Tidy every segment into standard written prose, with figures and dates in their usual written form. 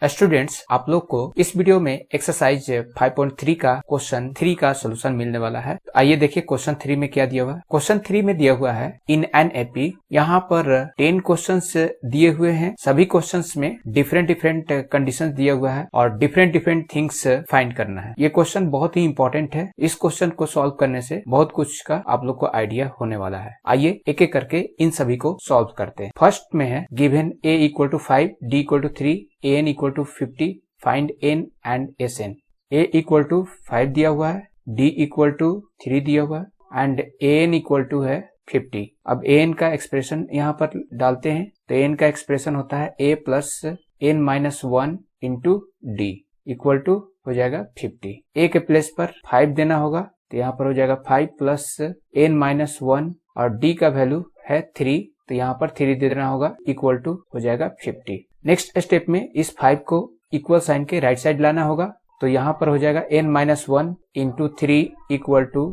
Students, आप लोग को इस वीडियो में एक्सरसाइज 5.3 का क्वेश्चन 3 का सोल्यूशन मिलने वाला है। तो आइए देखिए क्वेश्चन 3 में क्या दिया हुआ है। क्वेश्चन 3 में दिया हुआ है इन एन एपी, यहाँ पर 10 क्वेश्चंस दिए हुए हैं। सभी क्वेश्चंस में डिफरेंट कंडीशंस दिया हुआ है और डिफरेंट थिंग्स फाइंड करना है। ये क्वेश्चन बहुत ही इंपॉर्टेंट है। इस क्वेश्चन को सॉल्व करने से बहुत कुछ का आप लोग को आइडिया होने वाला है। आइए एक एक करके इन सभी को सॉल्व करते हैं। फर्स्ट में है given a equal to 5, d equal to 3, an equal to 50, find n and sn। a equal to 5 दिया हुआ है, d इक्वल टू 3 दिया हुआ है एंड an इक्वल टू है 50। अब an का एक्सप्रेशन यहाँ पर डालते हैं तो an का एक्सप्रेशन होता है a plus n minus 1 into d equal to हो जाएगा 50। a के प्लेस पर 5 देना होगा तो यहाँ पर हो जाएगा 5 प्लस n माइनस 1 और d का वैल्यू है 3 तो यहाँ पर 3 दे देना होगा इक्वल टू हो जाएगा 50। नेक्स्ट स्टेप में इस 5 को इक्वल साइन के राइट साइड लाना होगा तो यहाँ पर हो जाएगा n minus 1 into 3 equal to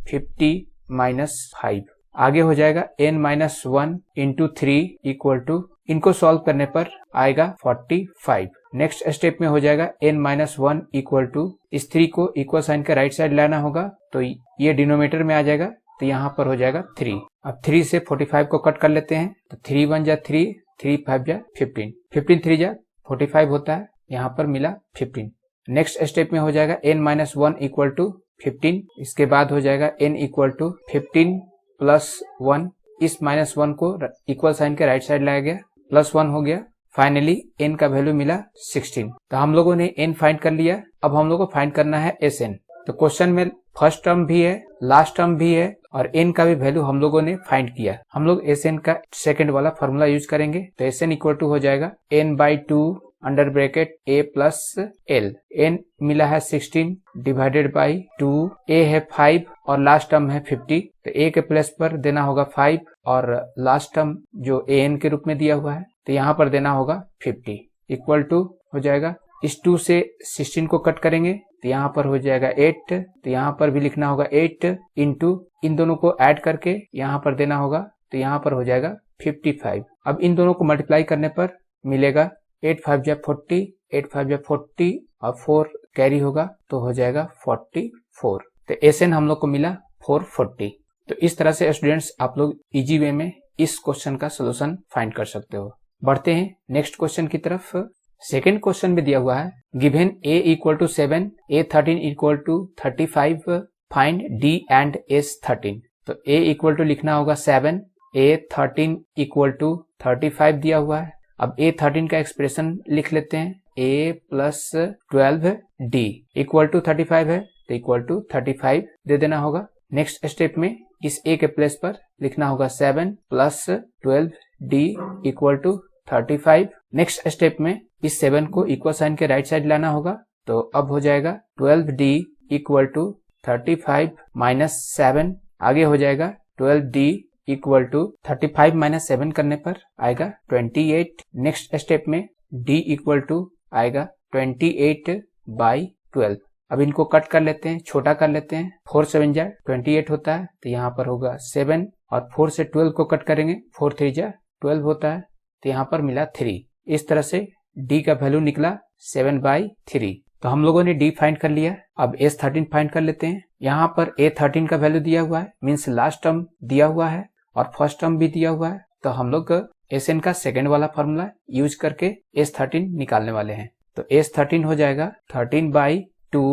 50 minus 5। आगे हो जाएगा n minus 1 into 3 equal to, इनको सॉल्व करने पर आएगा 45। नेक्स्ट स्टेप में हो जाएगा n माइनस 1 इक्वल टू, इस 3 को इक्वल साइन के राइट साइड लाना होगा तो ये डिनोमिनेटर में आ जाएगा तो यहाँ पर हो जाएगा 3। अब 3 से 45 को कट कर लेते हैं तो 3 1 जा 3, 3 5 जा 15, 15 3 जा 45 होता है, यहाँ पर मिला 15। नेक्स्ट स्टेप में हो जाएगा n माइनस 1 इक्वल टू 15। इसके बाद हो जाएगा n इक्वल टू 15 प्लस 1, इस माइनस 1 को इक्वल साइन के राइट साइड लाया गया, प्लस 1 हो गया। फाइनली n का वैल्यू मिला 16। तो हम लोगों ने n फाइंड कर लिया। अब हम लोग को फाइंड करना है sn। तो क्वेश्चन में फर्स्ट टर्म भी है, लास्ट टर्म भी है और n का भी वैल्यू हम लोगों ने फाइंड किया। हम लोग sn का सेकंड वाला फॉर्मूला यूज करेंगे तो sn इक्वल टू हो जाएगा n by 2 under bracket a plus l। n मिला है 16 डिवाइडेड बाई 2, a है 5 और लास्ट टर्म है 50 तो a के प्लेस पर देना होगा 5 और लास्ट टर्म जो an के रूप में दिया हुआ है तो यहाँ पर देना होगा 50 इक्वल टू हो जाएगा, इस 2 से 16 को कट करेंगे तो यहाँ पर हो जाएगा 8, तो यहाँ पर भी लिखना होगा 8 इंटू, इन दोनों को ऐड करके यहाँ पर देना होगा तो यहाँ पर हो जाएगा 55। अब इन दोनों को मल्टीप्लाई करने पर मिलेगा 8 5 जा 40, 8 5 जा 40 और 4 कैरी होगा तो हो जाएगा 44। तो SN हम लोग को मिला 440। तो इस तरह से स्टूडेंट्स आप लोग इजी वे में इस क्वेश्चन का सोल्यूशन फाइंड कर सकते हो। बढ़ते हैं नेक्स्ट क्वेश्चन की तरफ। सेकेंड क्वेश्चन में दिया हुआ है given a equal to 7, a 13 equal to 35, find d and s 13। तो a इक्वल टू लिखना होगा 7, a 13 इक्वल टू 35 दिया हुआ है। अब a 13 का एक्सप्रेशन लिख लेते हैं, a plus 12 d equal to 35 है तो इक्वल टू 35 दे देना होगा। नेक्स्ट स्टेप में इस a के प्लेस पर लिखना होगा 7 plus 12 d equal to 35। Next step में इस 7 को इक्वल साइन के राइट साइड लाना होगा तो अब हो जाएगा 12d इक्वल टू 35 माइनस 7। आगे हो जाएगा 12d इक्वल टू 35 माइनस 7 करने पर आएगा 28। नेक्स्ट स्टेप में d इक्वल टू आएगा 28 बाई 12। अब इनको कट कर लेते हैं, छोटा कर लेते हैं, 4 7 जा 28 होता है तो यहाँ पर होगा 7 और 4 से 12 को कट करेंगे, 4 3 जा 12 होता है तो यहाँ पर मिला 3। इस तरह से d का वैल्यू निकला 7 बाई 3। तो हम लोगों ने d फाइंड कर लिया। अब s 13 फाइंड कर लेते हैं। यहाँ पर a 13 का वैल्यू दिया हुआ है, मीन्स लास्ट टर्म दिया हुआ है और फर्स्ट टर्म भी दिया हुआ है तो हम लोग sn का सेकेंड वाला फॉर्मूला यूज करके s 13 निकालने वाले हैं। तो s 13 हो जाएगा 13 by 2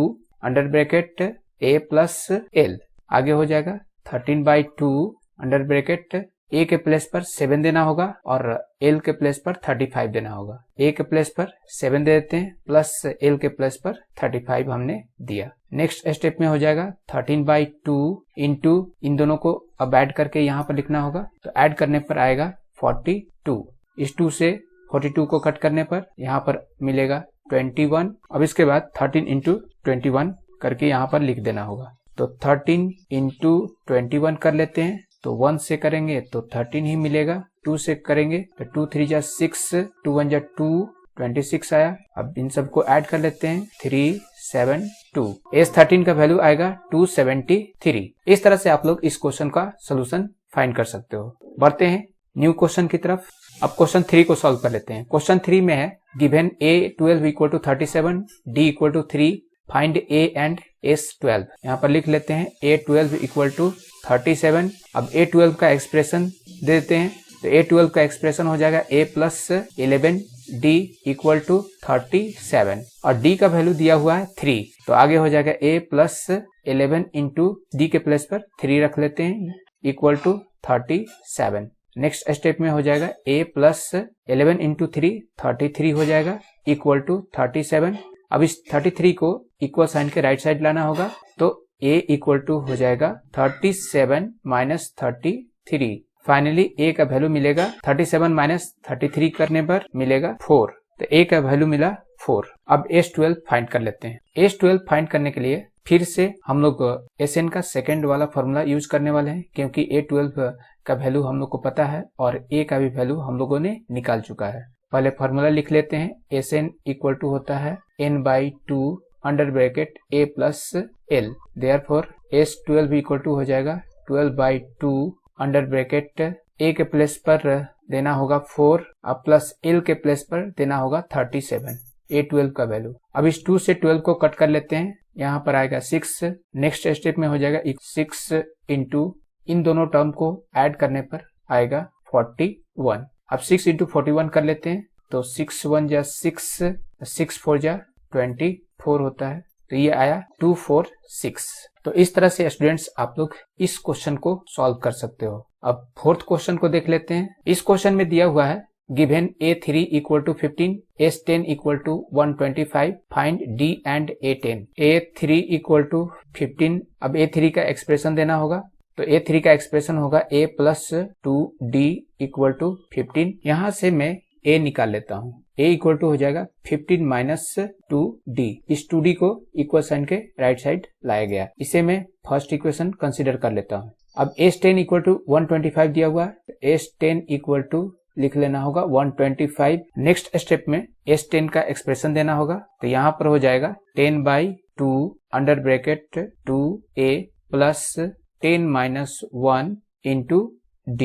under bracket a plus l। आगे हो जाएगा 13 बाई 2 अंडर ब्रैकेट a के प्लेस पर 7 देना होगा और l के प्लेस पर 35 देना होगा। a के प्लेस पर 7 दे देते हैं प्लस l के प्लेस पर 35 हमने दिया। नेक्स्ट स्टेप में हो जाएगा 13 बाई 2 इंटू, इन दोनों को अब ऐड करके यहाँ पर लिखना होगा तो ऐड करने पर आएगा 42। इस 2 से 42 को कट करने पर यहाँ पर मिलेगा 21। अब इसके बाद 13 इंटू 21 करके यहाँ पर लिख देना होगा तो 13 इंटू 21 कर लेते हैं तो 1 से करेंगे तो 13 ही मिलेगा, 2 से करेंगे तो 2 3 जा 6, 2 1 जा 2, 26 आया। अब इन सबको ऐड कर लेते हैं 3 7 2। s 13 का वैल्यू आएगा 273। इस तरह से आप लोग इस क्वेश्चन का सोल्यूशन फाइंड कर सकते हो। बढ़ते हैं न्यू क्वेश्चन की तरफ। अब क्वेश्चन 3 को सॉल्व कर लेते हैं। क्वेश्चन 3 में है given A12 equal to 37, D equal to 3, find A and S12। यहाँ पर लिख लेते हैं A12 इक्वल टू 37। अब A12 का एक्सप्रेशन दे देते हैं, तो A12 का एक्सप्रेशन हो जाएगा A plus 11, D equal to 37 और D का वैल्यू दिया हुआ है 3, तो आगे हो जाएगा A प्लस 11 इंटू D के प्लेस पर 3 रख लेते हैं इक्वल टू 37। नेक्स्ट स्टेप में हो जाएगा A प्लस 11 इंटू 3 33 हो जाएगा इक्वल टू 37। अब इस 33 को इक्वल साइन के राइट साइड लाना होगा, तो A इक्वल टू हो जाएगा 37 माइनस 33। फाइनली A का वैल्यू मिलेगा 37 माइनस 33 करने पर मिलेगा 4, तो A का वैल्यू मिला 4। अब S12 फाइंड कर लेते हैं। S12 फाइंड करने के लिए फिर से हम लोग Sn का सेकेंड वाला फॉर्मूला यूज करने वाले हैं, क्योंकि A12 का वैल्यू हम लोग को पता है और A का भी वैल्यू हम लोगों ने निकाल चुका है। पहले फॉर्मूला लिख लेते हैं। Sn इक्वल टू होता है n/2 under bracket A plus L, therefore S12 equal to हो जाएगा 12/2 अंडर ब्रैकेट A के प्लेस पर देना होगा 4 अब प्लस L के प्लेस पर देना होगा 37 A12 का वैल्यू। अब इस 2 से 12 को कट कर लेते हैं, यहाँ पर आएगा 6। नेक्स्ट स्टेप में हो जाएगा 6 इंटू इन दोनों टर्म को ऐड करने पर आएगा 41। अब 6 इंटू 41 कर लेते हैं, तो 6 1 जा 6, 6 4 जा 24 होता है, तो ये आया 246। तो इस तरह से स्टूडेंट्स आप लोग इस क्वेश्चन को सॉल्व कर सकते हो। अब फोर्थ क्वेश्चन को देख लेते हैं। इस क्वेश्चन में दिया हुआ है given A3 equal to 15, S10 equal to 125, find D and A10। A3 equal to 15, अब A3 का एक्सप्रेशन देना होगा, तो A3 का एक्सप्रेशन होगा A plus 2D equal to 15। यहाँ से मैं A निकाल लेता हूँ, A इक्वल टू हो जाएगा 15 माइनस 2D। इस 2D को इक्वल साइन के राइट साइड लाया गया, इसे मैं फर्स्ट इक्वेशन कंसीडर कर लेता हूँ। अब S10 इक्वल टू 125 दिया हुआ है, S10 इक्वल टू लिख लेना होगा 125। नेक्स्ट स्टेप में S10 का एक्सप्रेशन देना होगा, तो यहाँ पर हो जाएगा 10/2 under bracket 2A plus 10 minus 1 into D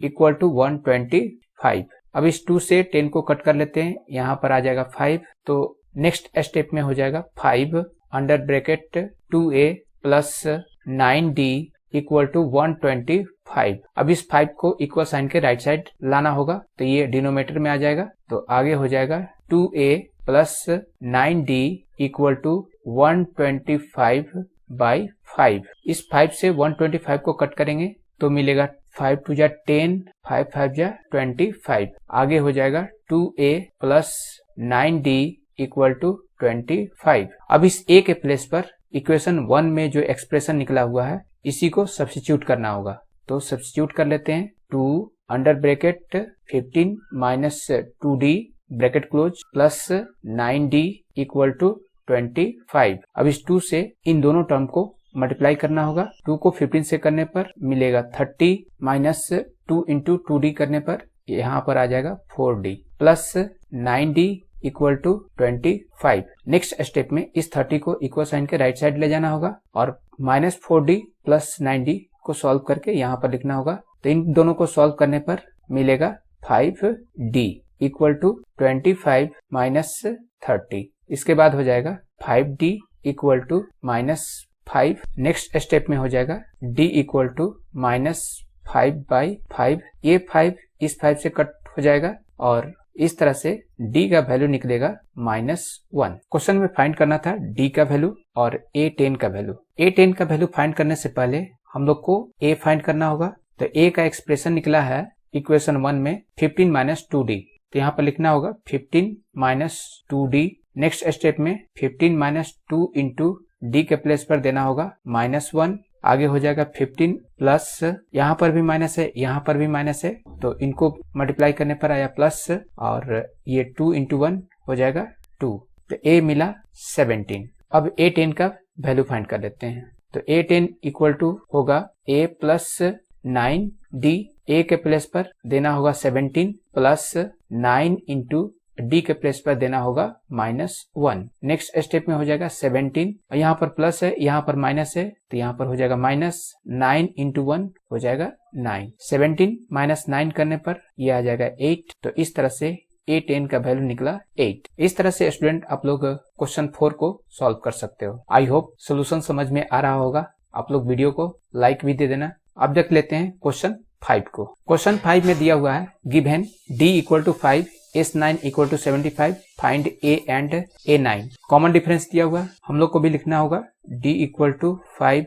equal to 125। अब इस 2 से 10 को कट कर लेते हैं, यहाँ पर आ जाएगा 5, तो नेक्स्ट स्टेप में हो जाएगा 5 under bracket 2A plus 9D equal to 125। अब इस 5 को इक्वल साइन के राइट साइड लाना होगा, तो ये डिनोमिनेटर में आ जाएगा, तो आगे हो जाएगा 2A plus 9D equal to 125/5। इस 5 से 125 को कट करेंगे तो मिलेगा 5 2 जा 10, 5 5 जा 25। आगे हो जाएगा 2A plus 9D equal to 25। अब इस A के प्लेस पर इक्वेशन 1 में जो एक्सप्रेशन निकला हुआ है इसी को सब्स्टिट्यूट करना होगा, तो सब्स्टिट्यूट कर लेते हैं। 2 under bracket 15 minus 2D bracket close plus 9D equal to 25। अब इस 2 से इन दोनों टर्म को मल्टीप्लाई करना होगा, 2 को 15 से करने पर मिलेगा 30 माइनस 2 इंटू 2D करने पर यहाँ पर आ जाएगा 4D plus 9D equal to 25। Next step में इस 30 को इक्वल साइन के राइट साइड ले जाना होगा और माइनस 4D प्लस 9D को सॉल्व करके यहाँ पर लिखना होगा, तो इन दोनों को सॉल्व करने पर मिलेगा 5D इक्वल टू 25 माइनस 30। इसके बाद हो जाएगा 5D equal to minus 5। Next step में हो जाएगा D इक्वल टू माइनस 5/5। ये 5 इस 5 से कट हो जाएगा और इस तरह से D का वैल्यू निकलेगा -1। क्वेश्चन में फाइंड करना था D का वैल्यू और A10 का वैल्यू। A10 का वैल्यू फाइंड करने से पहले हम लोग को A फाइंड करना होगा, तो A का एक्सप्रेशन निकला है इक्वेशन 1 में 15 माइनस 2D, तो यहाँ पर लिखना होगा 15 माइनस 2D। नेक्स्ट स्टेप में 15 माइनस 2 इंटू D के प्लेस पर देना होगा -1। आगे हो जाएगा 15 प्लस, यहाँ पर भी माइनस है, यहाँ पर भी माइनस है, तो इनको मल्टीप्लाई करने पर आया प्लस और ये 2 इंटू 1 हो जाएगा 2, तो A मिला 17। अब A10 का वैल्यू फाइंड कर लेते हैं, तो A10 इक्वल टू होगा A प्लस 9D। A के प्लेस पर देना होगा 17 प्लस 9 इंटू डी के प्लेस पर देना होगा -1। नेक्स्ट स्टेप में हो जाएगा 17, और यहाँ पर प्लस है, यहाँ पर माइनस है, तो यहाँ पर हो जाएगा -9 × 1 हो जाएगा 9। 17 - 9 करने पर यह आ जाएगा 8। तो इस तरह से A10 का वैल्यू निकला 8। इस तरह से स्टूडेंट आप लोग क्वेश्चन 4 को सॉल्व कर सकते हो। आई होप सोल्यूशन समझ में आ रहा होगा। आप लोग वीडियो को लाइक भी दे देना। अब देख लेते हैं क्वेश्चन 5 को। क्वेश्चन 5 में दिया हुआ है given D = 5, S9 = 75, find A and A9। Common difference दिया हुआ है, हम लोग को भी लिखना होगा D = 5,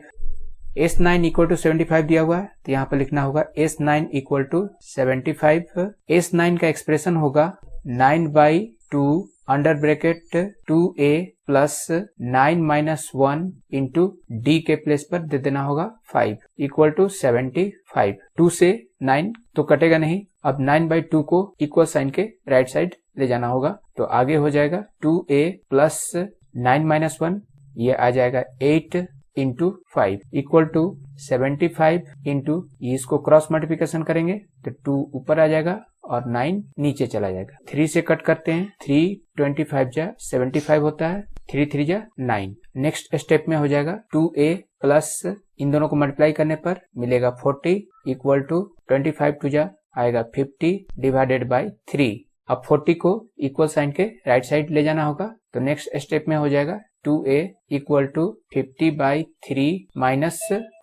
S9 = 75 दिया हुआ है, तो यहाँ पर लिखना होगा S9 = 75। S9 का एक्सप्रेशन होगा 9/2 under bracket 2A plus 9 - 1 into D के प्लेस पर दे देना होगा 5 = 75। 2 से 9 तो कटेगा नहीं, अब 9/2 को इक्वल साइन के राइट साइड ले जाना होगा, तो आगे हो जाएगा 2A प्लस 9 - 1, ये आ जाएगा 8 × 5 = 75 इंटू इसको क्रॉस मल्टीप्लिकेशन करेंगे तो 2 ऊपर आ जाएगा और 9 नीचे चला जाएगा। 3 से कट करते हैं, 3 25 जा 75 होता है, 3 3 जा 9। नेक्स्ट स्टेप में हो जाएगा 2A प्लस इन दोनों को मल्टीप्लाई करने पर मिलेगा 40 = 25 2 जा आएगा 50 डिवाइडेड बाय 3। अब 40 को इक्वल साइन के राइट साइड ले जाना होगा, तो नेक्स्ट स्टेप में हो जाएगा 2A = 50/3 -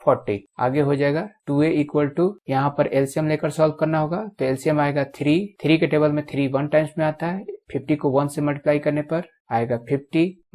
40। आगे हो जाएगा 2A = यहाँ पर एलसीएम लेकर सॉल्व करना होगा, तो एलसीएम आएगा 3 के टेबल में 3 1 टाइम्स में आता है, 50 को 1 से मल्टीप्लाई करने पर आएगा 50 -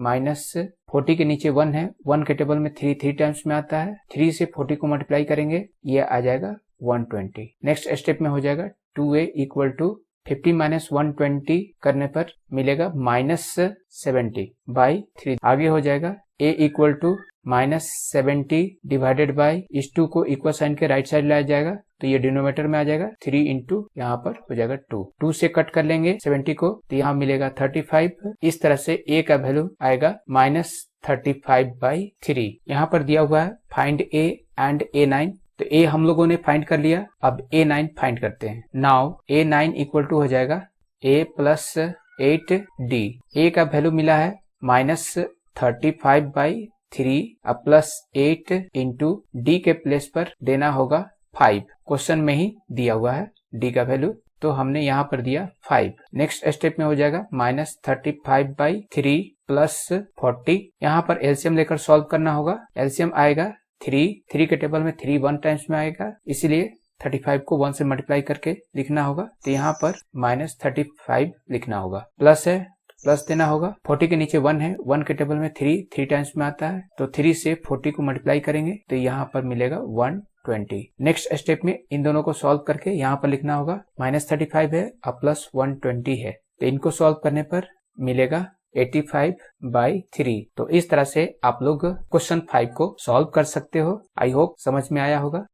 40 के नीचे 1 है, 1 के टेबल में 3 टाइम्स में आता है, 3 से 40 को मल्टीप्लाई करेंगे, ये आ जाएगा 120। नेक्स्ट स्टेप में हो जाएगा 2A = 50 - 120 करने पर मिलेगा -70/3। आगे हो जाएगा A = -70 डिवाइडेड बाय इस 2 को इक्वल साइन के राइट साइड लाया जाएगा, तो ये डिनोमिनेटर में आ जाएगा 3 इंटू यहाँ पर हो जाएगा 2 से कट कर लेंगे 70 को, तो यहाँ मिलेगा 35। इस तरह से A का वैल्यू आएगा -35/3। यहाँ पर दिया हुआ है फाइंड A एंड A9, तो A हम लोगों ने फाइंड कर लिया, अब A9 फाइंड करते हैं। नाउ A9 = हो जाएगा A + 8D। A का वैल्यू मिला है -35/3 अब +8 इंटू D के प्लेस पर देना होगा 5। क्वेश्चन में ही दिया हुआ है D का वैल्यू, तो हमने यहाँ पर दिया 5। नेक्स्ट स्टेप में हो जाएगा -35/3 + 40। यहाँ पर एलसीएम लेकर सॉल्व करना होगा, एलसीएम आएगा 3 के टेबल में 3 1 टाइम्स में आएगा, इसलिए 35 को 1 से मल्टीप्लाई करके लिखना होगा, तो यहाँ पर -35 लिखना होगा। प्लस है, प्लस देना होगा, 40 के नीचे 1 है, 1 के टेबल में 3 टाइम्स में आता है, तो 3 से 40 को मल्टीप्लाई करेंगे, तो यहाँ पर मिलेगा 120। नेक्स्ट स्टेप में इन दोनों को सॉल्व करके यहाँ पर लिखना होगा -35 है अब +120 है, तो इनको सॉल्व करने पर मिलेगा 85/3। तो इस तरह से आप लोग क्वेश्चन 5 को सॉल्व कर सकते हो। आई होप समझ में आया होगा।